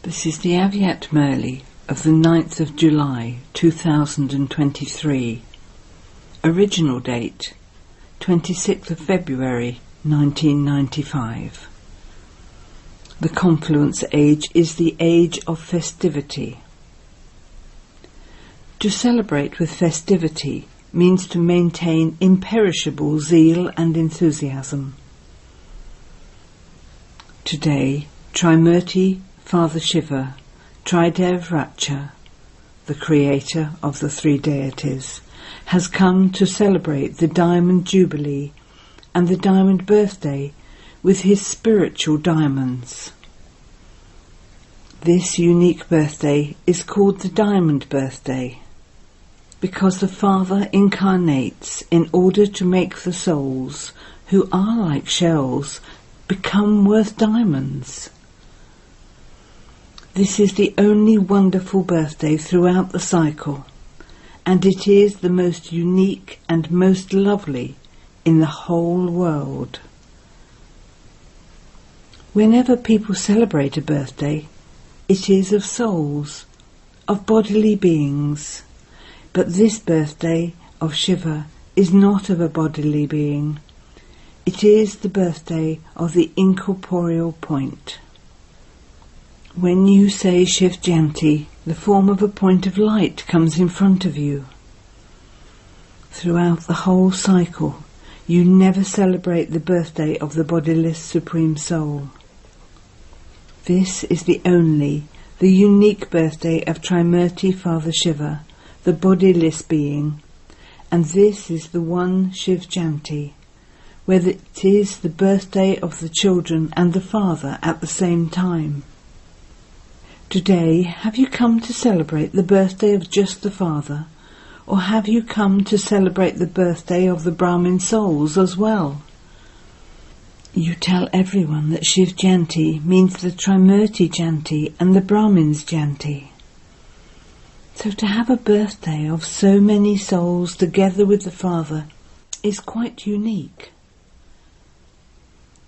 This is the Avyat MURLI of the 9th of July 2023. Original date 26th of February 1995. The confluence age is the age of festivity. To celebrate with festivity means to maintain imperishable zeal and enthusiasm. Today, Trimurti Father Shiva, Tridev Racha, the creator of the three deities, has come to celebrate the Diamond Jubilee and the Diamond Birthday with his spiritual diamonds. This unique birthday is called the Diamond Birthday because the Father incarnates in order to make the souls, who are like shells, become worth diamonds. This is the only wonderful birthday throughout the cycle, and it is the most unique and most lovely in the whole world. Whenever people celebrate a birthday, it is of souls, of bodily beings, but this birthday of Shiva is not of a bodily being. It is the birthday of the incorporeal point. When you say Shiv Jayanti, the form of a point of light comes in front of you. Throughout the whole cycle, you never celebrate the birthday of the bodiless Supreme Soul. This is the unique birthday of Trimurti Father Shiva, the bodiless being, and this is the one Shiv Jayanti, where it is the birthday of the children and the Father at the same time. Today, have you come to celebrate the birthday of just the Father, or have you come to celebrate the birthday of the Brahmin souls as well? You tell everyone that Shiv Jayanti means the Trimurti Jayanti and the Brahmin's Jayanti. So to have a birthday of so many souls together with the Father is quite unique.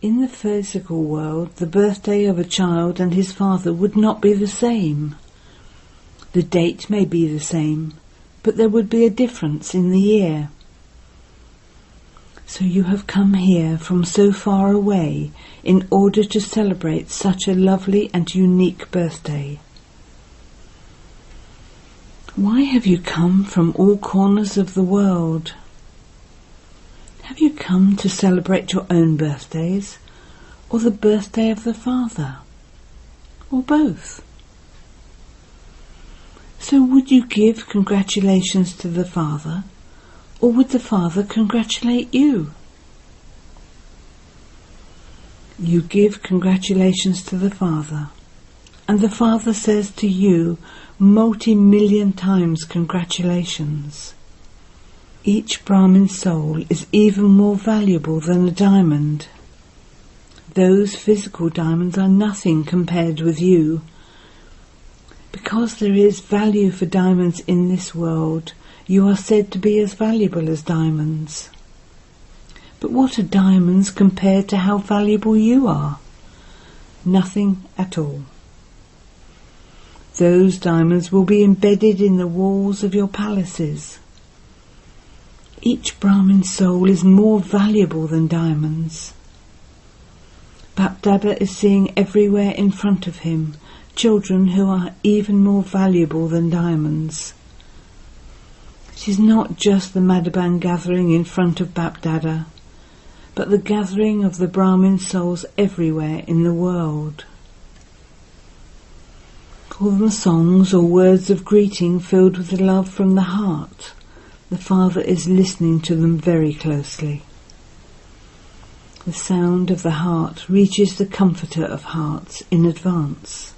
In the physical world, the birthday of a child and his father would not be the same. The date may be the same, but there would be a difference in the year. So you have come here from so far away in order to celebrate such a lovely and unique birthday. Why have you come from all corners of the world? Have you come to celebrate your own birthdays, or the birthday of the Father, or both? So would you give congratulations to the Father, or would the Father congratulate you? You give congratulations to the Father, and the Father says to you multi-million times congratulations. Each Brahmin soul is even more valuable than a diamond. Those physical diamonds are nothing compared with you. Because there is value for diamonds in this world, you are said to be as valuable as diamonds. But what are diamonds compared to how valuable you are? Nothing at all. Those diamonds will be embedded in the walls of your palaces. Each Brahmin soul is more valuable than diamonds. Bapdada is seeing everywhere in front of him children who are even more valuable than diamonds. It is not just the Madhaban gathering in front of Bapdada, but the gathering of the Brahmin souls everywhere in the world. Call them songs or words of greeting filled with love from the heart. The Father is listening to them very closely. The sound of the heart reaches the Comforter of hearts in advance.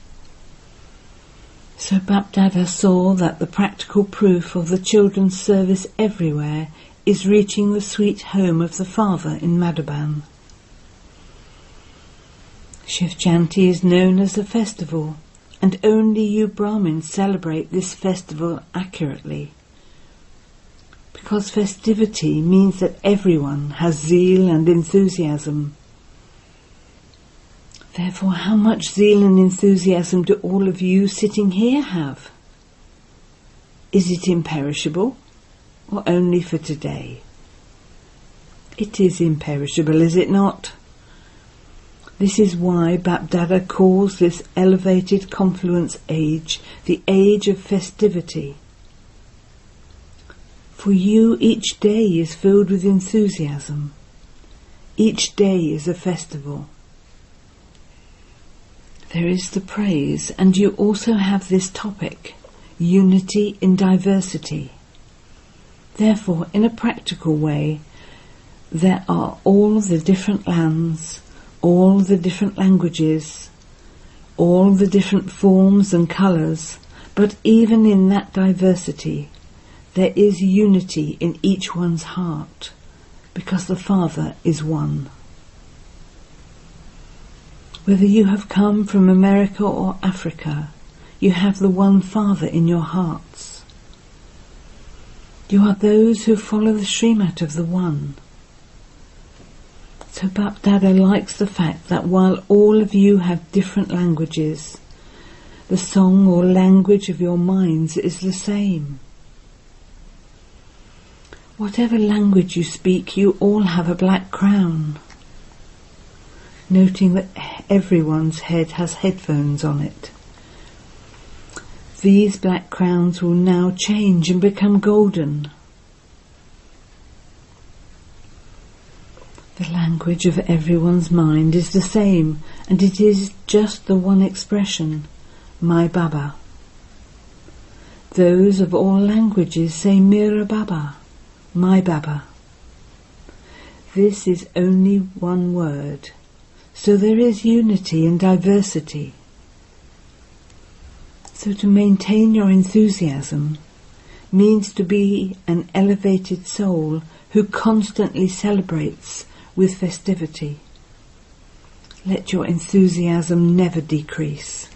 So Bapdada saw that the practical proof of the children's service everywhere is reaching the sweet home of the Father in Madhaban. Shiv Jayanti is known as a festival, and only you Brahmins celebrate this festival accurately. Because festivity means that everyone has zeal and enthusiasm. Therefore, how much zeal and enthusiasm do all of you sitting here have? Is it imperishable, or only for today? It is imperishable, is it not? This is why Bapdada calls this elevated confluence age the age of festivity. For you, each day is filled with enthusiasm. Each day is a festival. There is the praise, and you also have this topic, unity in diversity. Therefore, in a practical way, there are all the different lands, all the different languages, all the different forms and colours, but even in that diversity, there is unity in each one's heart, because the Father is one. Whether you have come from America or Africa, you have the one Father in your hearts. You are those who follow the Srimat of the One. So Bapdada likes the fact that while all of you have different languages, the song or language of your minds is the same. Whatever language you speak, you all have a black crown. Noting that everyone's head has headphones on it. These black crowns will now change and become golden. The language of everyone's mind is the same, and it is just the one expression, my Baba. Those of all languages say Mera Baba, my Baba. This is only one word. So there is unity in diversity. So to maintain your enthusiasm means to be an elevated soul who constantly celebrates with festivity. Let your enthusiasm never decrease.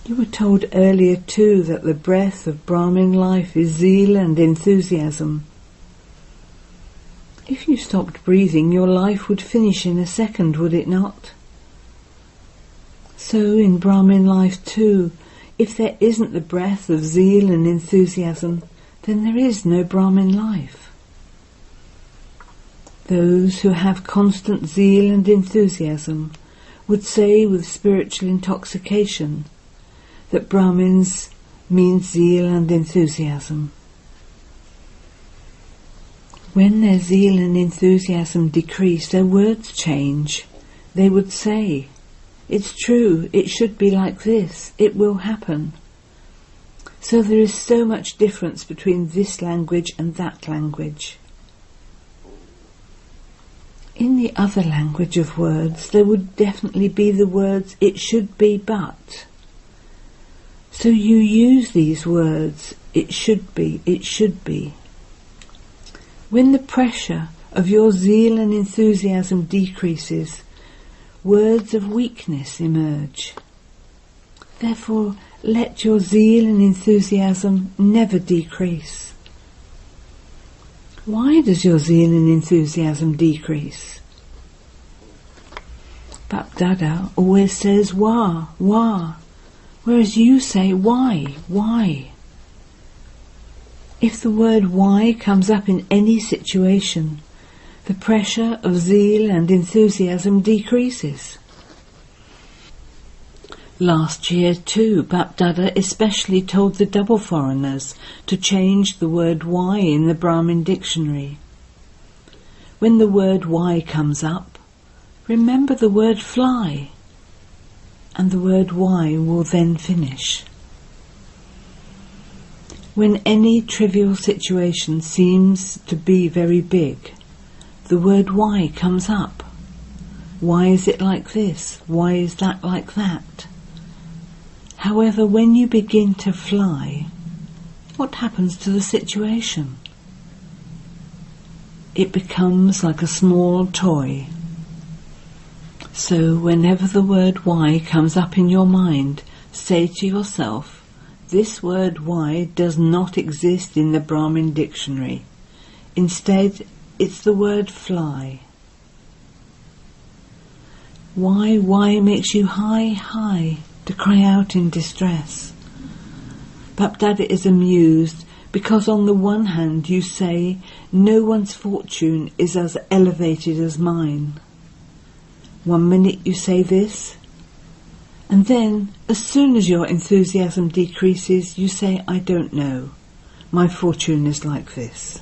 You were told earlier too that the breath of Brahmin life is zeal and enthusiasm. If you stopped breathing, your life would finish in a second, would it not? So in Brahmin life too, if there isn't the breath of zeal and enthusiasm, then there is no Brahmin life. Those who have constant zeal and enthusiasm would say with spiritual intoxication that Brahmins means zeal and enthusiasm. When their zeal and enthusiasm decrease, their words change. They would say, "It's true, it should be like this, it will happen." So there is so much difference between this language and that language. In the other language of words, there would definitely be the words, "It should be but." So you use these words, "It should be, it should be." When the pressure of your zeal and enthusiasm decreases, words of weakness emerge. Therefore, let your zeal and enthusiasm never decrease. Why does your zeal and enthusiasm decrease? Bapdada always says wah, wah, whereas you say why, why. If the word why comes up in any situation, the pressure of zeal and enthusiasm decreases. Last year too, Bapdada especially told the double foreigners to change the word why in the Brahmin dictionary. When the word why comes up, remember the word fly, and the word why will then finish. When any trivial situation seems to be very big, the word why comes up. Why is it like this? Why is that like that? However, when you begin to fly, what happens to the situation? It becomes like a small toy. So whenever the word why comes up in your mind, say to yourself, this word why does not exist in the Brahmin dictionary. Instead, it's the word fly. Why makes you high to cry out in distress? Bapdada is amused because on the one hand you say no one's fortune is as elevated as mine. 1 minute you say this, and then as soon as your enthusiasm decreases you say, I don't know, my fortune is like this.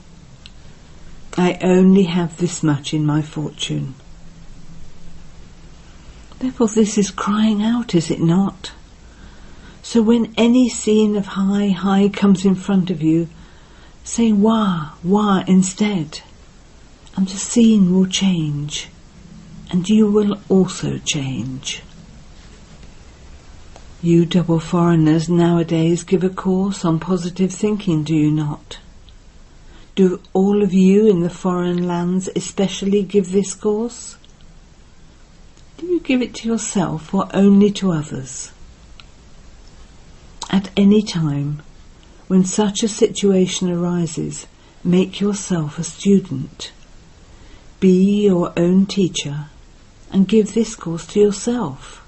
I only have this much in my fortune. Therefore this is crying out, is it not? So when any scene of high comes in front of you, say wah instead, and the scene will change, and you will also change. You double foreigners nowadays give a course on positive thinking, do you not? Do all of you in the foreign lands especially give this course? Do you give it to yourself or only to others? At any time, when such a situation arises, make yourself a student. Be your own teacher and give this course to yourself.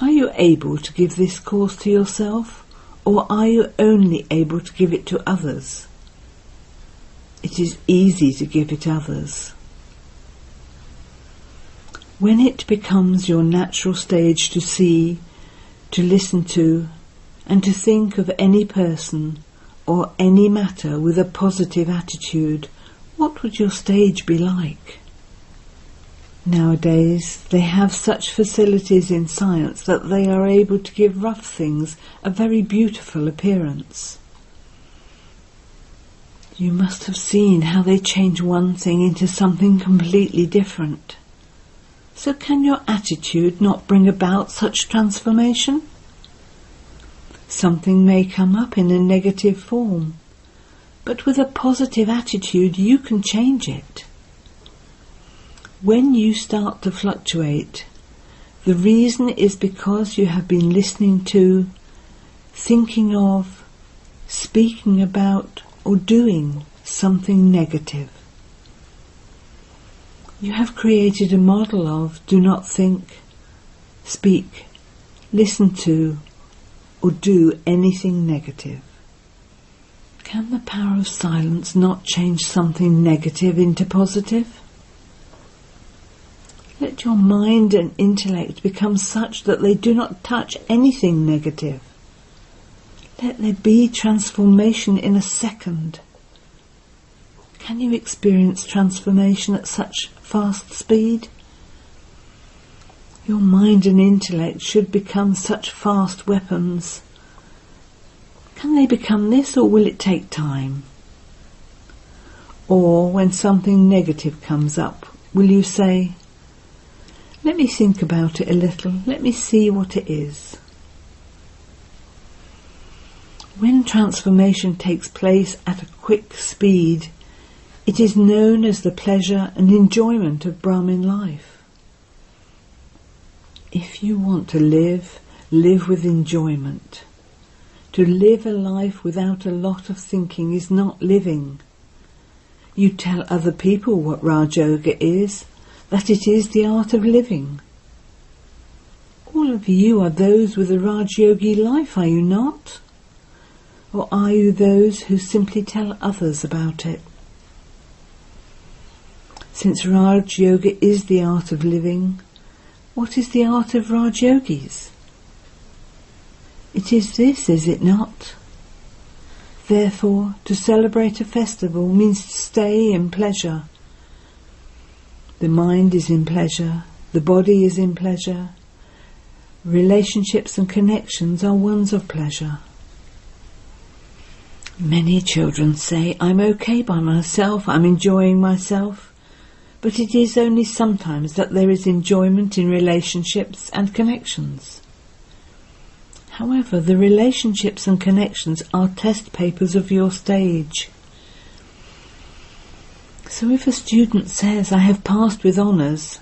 Are you able to give this course to yourself, or are you only able to give it to others? It is easy to give it others. When it becomes your natural stage to see, to listen to, and to think of any person or any matter with a positive attitude, what would your stage be like? Nowadays they have such facilities in science that they are able to give rough things a very beautiful appearance. You must have seen how they change one thing into something completely different. So can your attitude not bring about such transformation? Something may come up in a negative form, but with a positive attitude you can change it. When you start to fluctuate, the reason is because you have been listening to, thinking of, speaking about, or doing something negative. You have created a model of do not think, speak, listen to, or do anything negative. Can the power of silence not change something negative into positive? Let your mind and intellect become such that they do not touch anything negative. Let there be transformation in a second. Can you experience transformation at such fast speed? Your mind and intellect should become such fast weapons. Can they become this, or will it take time? Or when something negative comes up, will you say, let me think about it a little, let me see what it is? When transformation takes place at a quick speed, it is known as the pleasure and enjoyment of Brahmin life. If you want to live, live with enjoyment. To live a life without a lot of thinking is not living. You tell other people what Raj Yoga is, that it is the art of living. All of you are those with a Raj Yogi life, are you not? Or are you those who simply tell others about it? Since Raj Yoga is the art of living, what is the art of Raj Yogis? It is this, is it not? Therefore, to celebrate a festival means to stay in pleasure. The mind is in pleasure, the body is in pleasure. Relationships and connections are ones of pleasure. Many children say, I'm okay by myself, I'm enjoying myself. But it is only sometimes that there is enjoyment in relationships and connections. However, the relationships and connections are test papers of your stage. So if a student says, I have passed with honours,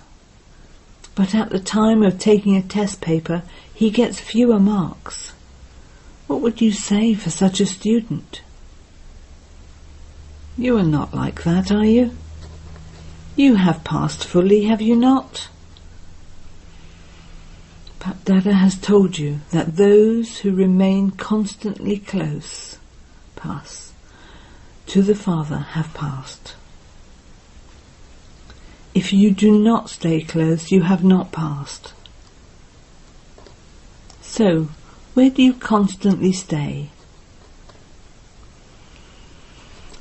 but at the time of taking a test paper he gets fewer marks, what would you say for such a student? You are not like that, are you? You have passed fully, have you not? Dada has told you that those who remain constantly close to the Father have passed. If you do not stay close, you have not passed. So, where do you constantly stay?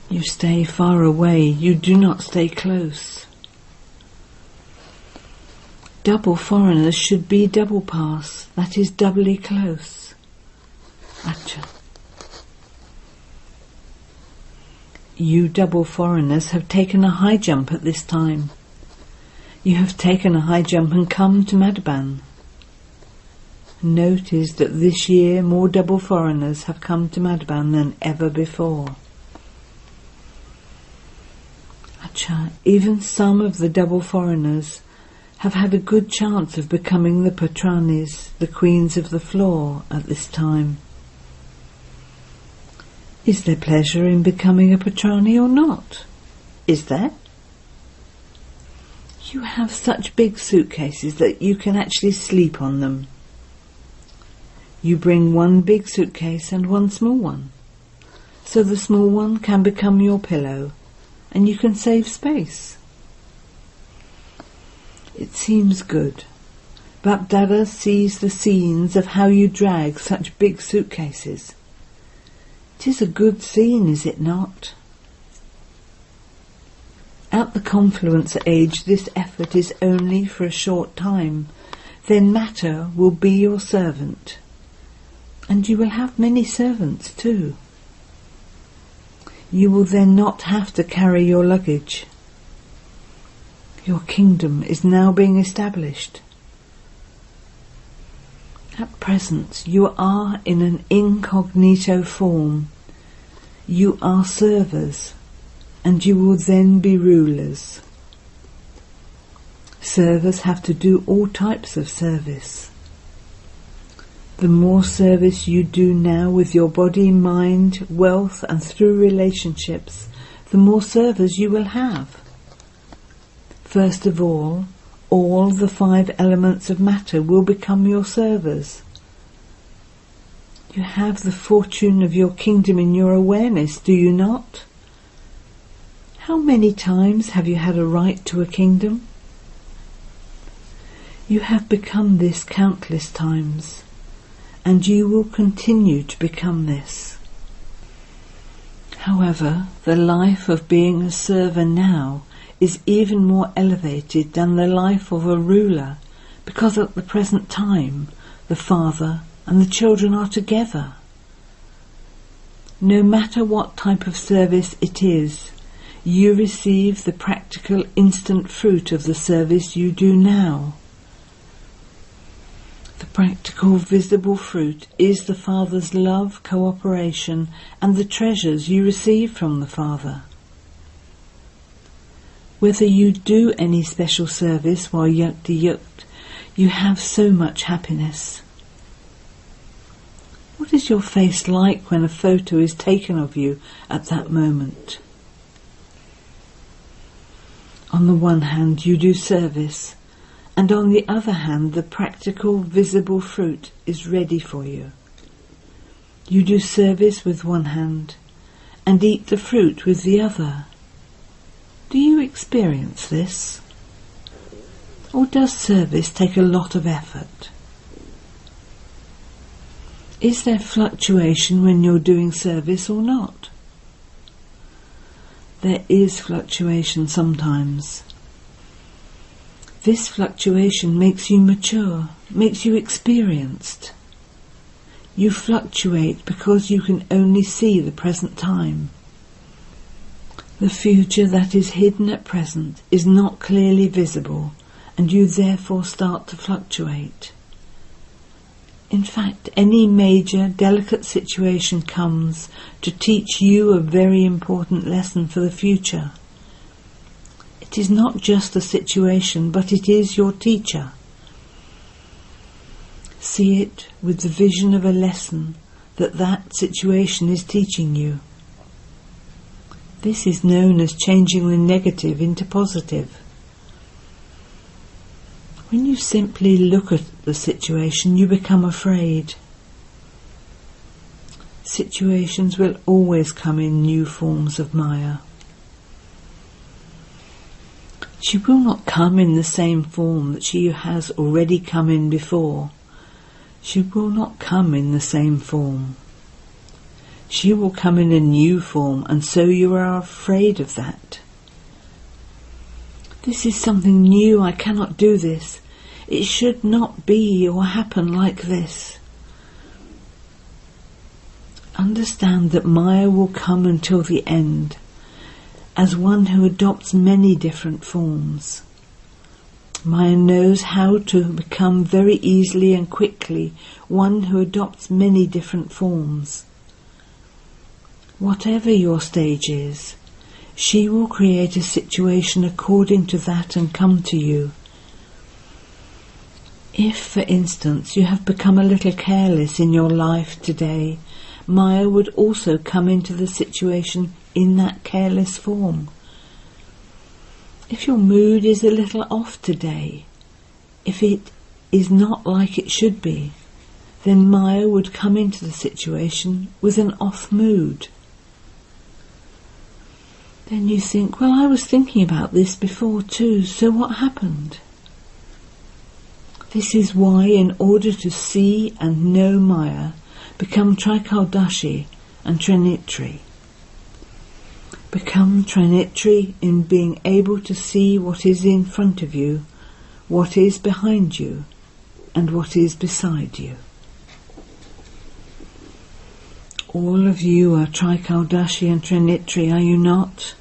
You stay far away, you do not stay close. Double foreigners should be double pass, that is doubly close. Acha. You double foreigners have taken a high jump at this time. You have taken a high jump and come to Madhaban. Note is that this year more double foreigners have come to Madhaban than ever before. Acha, even some of the double foreigners have had a good chance of becoming the Patranis, the queens of the floor, at this time. Is there pleasure in becoming a Patrani or not? Is there? You have such big suitcases that you can actually sleep on them. You bring one big suitcase and one small one, so the small one can become your pillow and you can save space. It seems good, but Dada sees the scenes of how you drag such big suitcases. It is a good scene, is it not? At the confluence age, this effort is only for a short time. Then matter will be your servant, and you will have many servants too. You will then not have to carry your luggage. Your kingdom is now being established. At present, you are in an incognito form. You are servers, and you will then be rulers. Servers have to do all types of service. The more service you do now with your body, mind, wealth, and through relationships, the more servers you will have. First of all the 5 elements of matter will become your servers. You have the fortune of your kingdom in your awareness, do you not? How many times have you had a right to a kingdom? You have become this countless times, and you will continue to become this. However, the life of being a server now is even more elevated than the life of a ruler, because at the present time the father and the children are together. No matter what type of service it is, you receive the practical instant fruit of the service you do now. The practical visible fruit is the Father's love, cooperation, and the treasures you receive from the Father. Whether you do any special service while yukti-yukt, you have so much happiness. What is your face like when a photo is taken of you at that moment? On the one hand, you do service, and on the other hand, the practical, visible fruit is ready for you. You do service with one hand, and eat the fruit with the other. Do you experience this? Or does service take a lot of effort? Is there fluctuation when you're doing service or not? There is fluctuation sometimes. This fluctuation makes you mature, makes you experienced. You fluctuate because you can only see the present time. The future that is hidden at present is not clearly visible, and you therefore start to fluctuate. In fact, any major, delicate situation comes to teach you a very important lesson for the future. It is not just a situation, but it is your teacher. See it with the vision of a lesson that situation is teaching you. This is known as changing the negative into positive. When you simply look at the situation, you become afraid. Situations will always come in new forms of Maya. She will not come in the same form that she has already come in before. She will not come in the same form. She will come in a new form, and so you are afraid of that. This is something new, I cannot do this. It should not be or happen like this. Understand that Maya will come until the end, as one who adopts many different forms. Maya knows how to become very easily and quickly one who adopts many different forms. Whatever your stage is, she will create a situation according to that and come to you. If, for instance, you have become a little careless in your life today, Maya would also come into the situation in that careless form. If your mood is a little off today, if it is not like it should be, then Maya would come into the situation with an off mood. Then you think, well, I was thinking about this before too, so what happened? This is why, in order to see and know Maya, become Trikaldashi and Trinitri. Become Trinitri in being able to see what is in front of you, what is behind you, and what is beside you. All of you are Trikaldashi and Trinitri, are you not?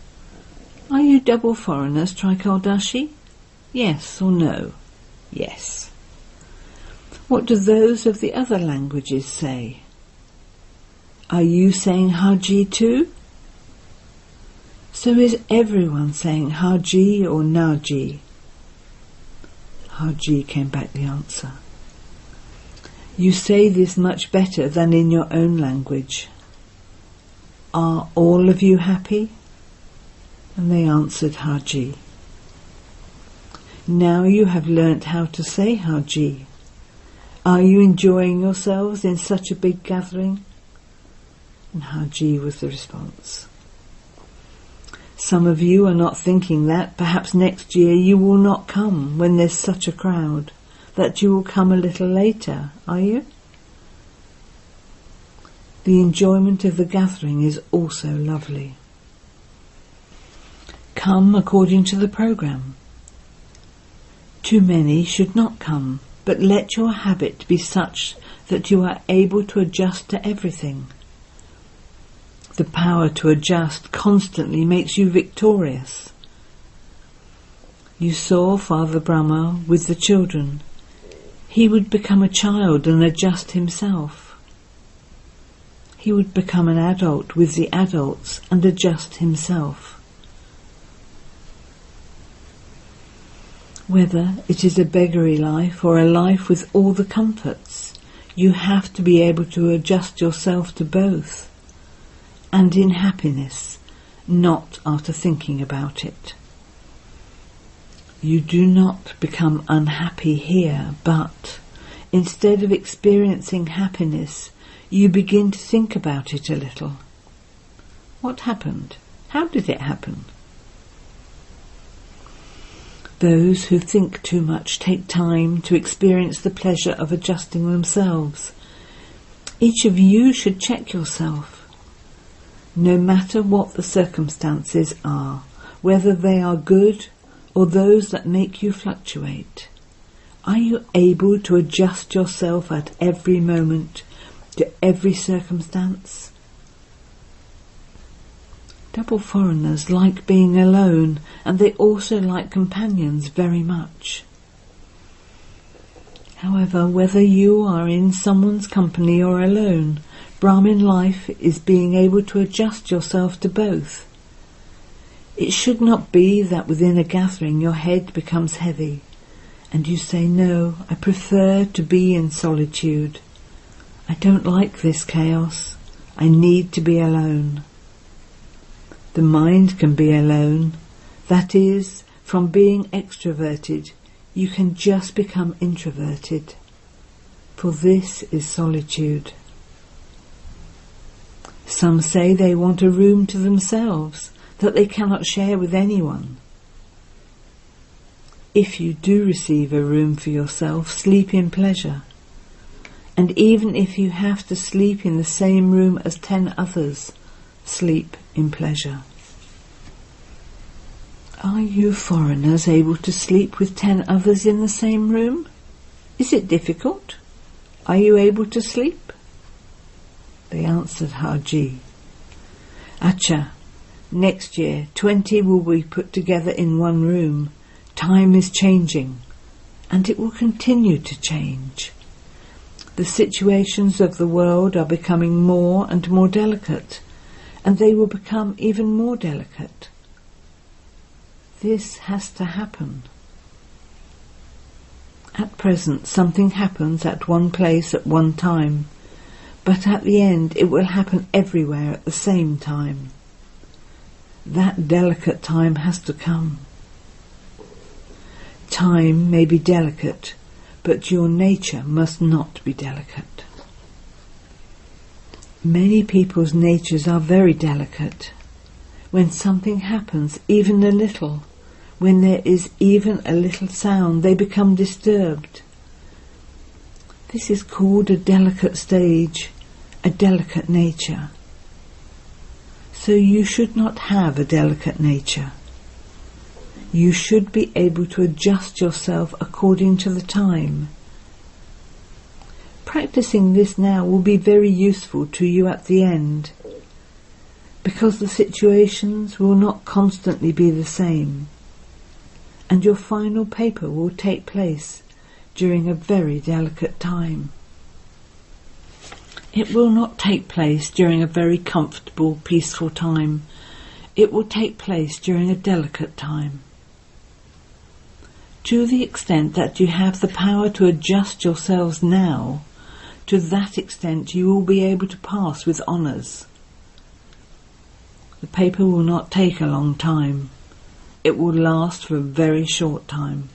Are you double foreigners, Trikaldashi? Yes or no? Yes. What do those of the other languages say? Are you saying Haji too? So is everyone saying Haji or Naji? Haji, came back the answer. You say this much better than in your own language. Are all of you happy? And they answered Haji. Now you have learnt how to say Haji. Are you enjoying yourselves in such a big gathering? And Haji was the response. Some of you are not thinking that perhaps next year you will not come when there's such a crowd, that you will come a little later, are you? The enjoyment of the gathering is also lovely. Come according to the program. Too many should not come, but let your habit be such that you are able to adjust to everything. The power to adjust constantly makes you victorious. You saw Father Brahma with the children. He would become a child and adjust himself. He would become an adult with the adults and adjust himself. Whether it is a beggary life or a life with all the comforts, you have to be able to adjust yourself to both, and in happiness, not after thinking about it. You do not become unhappy here, but instead of experiencing happiness, you begin to think about it a little. What happened? How did it happen? Those who think too much take time to experience the pleasure of adjusting themselves. Each of you should check yourself. No matter what the circumstances are, whether they are good or those that make you fluctuate, are you able to adjust yourself at every moment to every circumstance? Double foreigners like being alone, and they also like companions very much. However, whether you are in someone's company or alone, Brahmin life is being able to adjust yourself to both. It should not be that within a gathering your head becomes heavy, and you say, no, I prefer to be in solitude. I don't like this chaos. I need to be alone. The mind can be alone. That is, from being extroverted, you can just become introverted. for this is solitude. Some say they want a room to themselves that they cannot share with anyone. If you do receive a room for yourself, sleep in pleasure. And even if you have to sleep in the same room as 10 others, sleep in pleasure. Are you foreigners able to sleep with 10 others in the same room? Is it difficult? Are you able to sleep? They answered Haji, Acha, next year 20 will be put together in one room. Time is changing, and it will continue to change. The situations of the world are becoming more and more delicate, and they will become even more delicate. This has to happen. At present, something happens at one place at one time, but at the end it will happen everywhere at the same time. That delicate time has to come. Time may be delicate, but your nature must not be delicate. Many people's natures are very delicate. When something happens, even a little, when there is even a little sound, they become disturbed. This is called a delicate stage, a delicate nature. So you should not have a delicate nature. You should be able to adjust yourself according to the time. Practicing this now will be very useful to you at the end, because the situations will not constantly be the same, and your final paper will take place during a very delicate time. It will not take place during a very comfortable, peaceful time. It will take place during a delicate time. To the extent that you have the power to adjust yourselves now, to that extent you will be able to pass with honours. The paper will not take a long time. It will last for a very short time.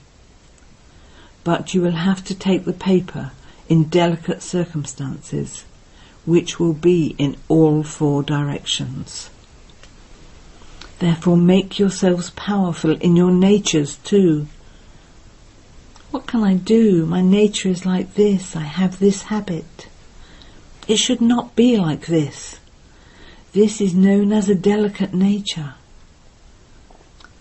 But you will have to take the paper in delicate circumstances, which will be in all 4 directions. Therefore make yourselves powerful in your natures too. What can I do? My nature is like this. I have this habit. It should not be like this. This is known as a delicate nature.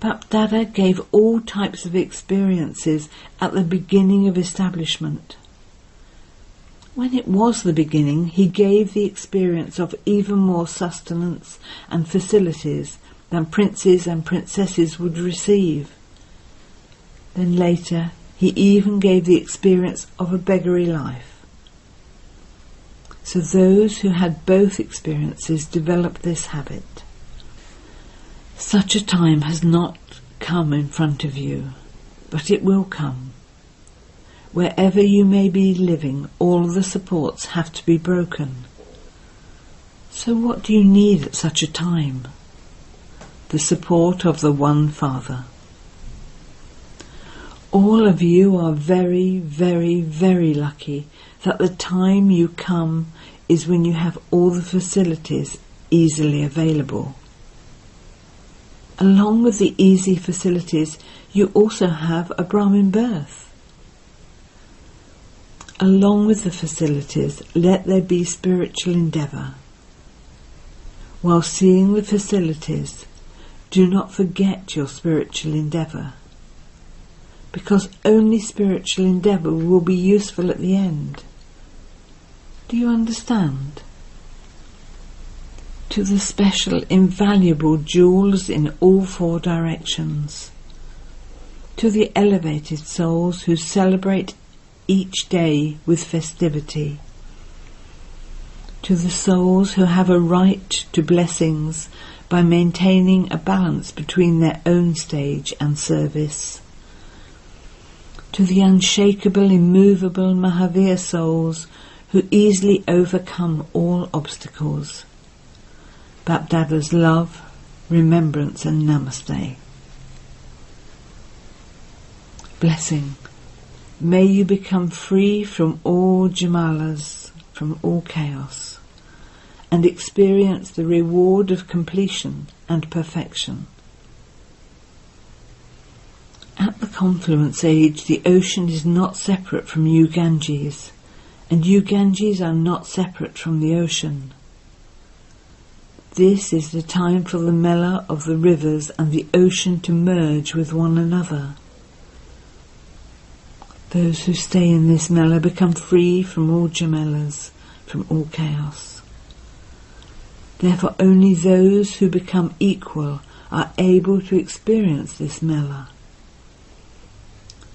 Bapdada gave all types of experiences at the beginning of establishment. When it was the beginning, he gave the experience of even more sustenance and facilities than princes and princesses would receive. Then later, he even gave the experience of a beggary life. So those who had both experiences developed this habit. Such a time has not come in front of you, but it will come. Wherever you may be living, all the supports have to be broken. So what do you need at such a time? The support of the One Father. All of you are very, very, very lucky that the time you come is when you have all the facilities easily available. Along with the easy facilities, you also have a Brahmin birth. Along with the facilities, let there be spiritual endeavour. While seeing the facilities, do not forget your spiritual endeavour, because only spiritual endeavour will be useful at the end. Do you understand? To the special, invaluable jewels in all 4 directions, to the elevated souls who celebrate each day with festivity, to the souls who have a right to blessings by maintaining a balance between their own stage and service, to the unshakable, immovable Mahavir souls who easily overcome all obstacles. Bapdada's love, remembrance and namaste. Blessing. May you become free from all jamalas, from all chaos, and experience the reward of completion and perfection. At the confluence age, the ocean is not separate from you Ganges, and you Ganges are not separate from the ocean. This is the time for the mela of the rivers and the ocean to merge with one another. Those who stay in this mela become free from all jamelas, from all chaos. Therefore only those who become equal are able to experience this mela.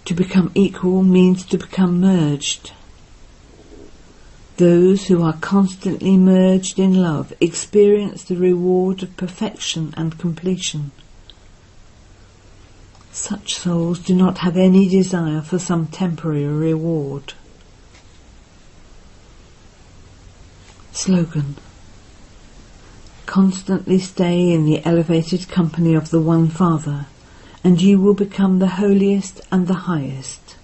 To become equal means to become merged. Those who are constantly merged in love experience the reward of perfection and completion. Such souls do not have any desire for some temporary reward. Slogan: constantly stay in the elevated company of the One Father, and you will become the holiest and the highest.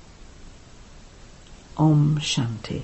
Om Shanti.